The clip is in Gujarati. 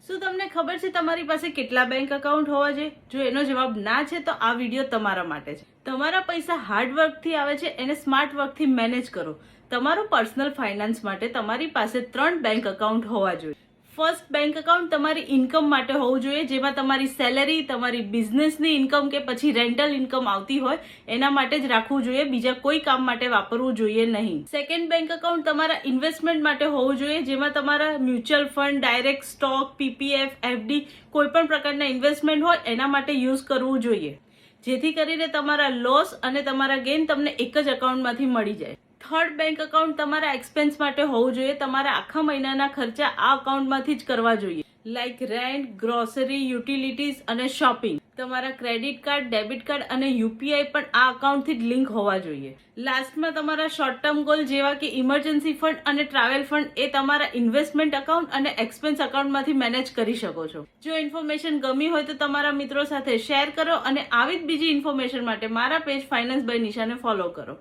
શું તમને ખબર છે તમારી પાસે કેટલા બેંક એકાઉન્ટ હોવા જોઈએ? જો એનો જવાબ ના છે તો આ વિડીયો તમારા માટે છે. તમારા પૈસા હાર્ડ વર્કથી આવે છે, એને સ્માર્ટ વર્કથી મેનેજ કરો. તમારો પર્સનલ ફાઇનાન્સ માટે તમારી પાસે 3 બેંક એકાઉન્ટ હોવા જોઈએ. ફર્સ્ટ બેંક એકાઉન્ટ તમારી ઇન્કમ માટે હોવું જોઈએ, જેમાં તમારી સેલેરી, તમારી બિઝનેસની ઇન્કમ કે પછી રેન્ટલ ઇન્કમ આવતી હોય એના માટે જ રાખવું જોઈએ, બીજા કોઈ કામ માટે વાપરવું જોઈએ નહીં. સેકન્ડ બેંક એકાઉન્ટ તમારા ઇન્વેસ્ટમેન્ટ માટે હોવું જોઈએ, જેમાં તમારા mutual fund, direct stock, PPF, FD કોઈ પણ પ્રકારના ઇન્વેસ્ટમેન્ટ હોય એના માટે યુઝ કરવું જોઈએ, જેથી કરીને તમારા લોસ અને તમારા ગેઇન તમને એક જ એકાઉન્ટમાંથી મળી જાય. થર્ડ બેંક એકાઉન્ટ તમારા એક્સપેન્સ માટે હોવું જોઈએ. તમારા આખા મહિનાના ખર્ચા આ અકાઉન્ટમાંથી જ કરવા જોઈએ, લાઈક રેન્ટ, ગ્રોસરી, યુટિલિટીઝ અને શોપિંગ. તમારા ક્રેડિટ કાર્ડ, ડેબિટ કાર્ડ અને યુપીઆઈ પણ આ અકાઉન્ટથી જ લિંક હોવા જોઈએ. લાસ્ટમાં તમારા શોર્ટ ટર્મ ગોલ જેવા કે ઇમરજન્સી ફંડ અને ટ્રાવેલ ફંડ એ તમારા ઇન્વેસ્ટમેન્ટ એકાઉન્ટ અને એક્સપેન્સ એકાઉન્ટમાંથી મેનેજ કરી શકો છો. જો ઇન્ફોર્મેશન ગમી હોય તો તમારા મિત્રો સાથે શેર કરો અને આવી જ બીજી ઇન્ફોર્મેશન માટે મારા પેજ ફાઇનાન્સ બાય નિશાને ફોલો કરો.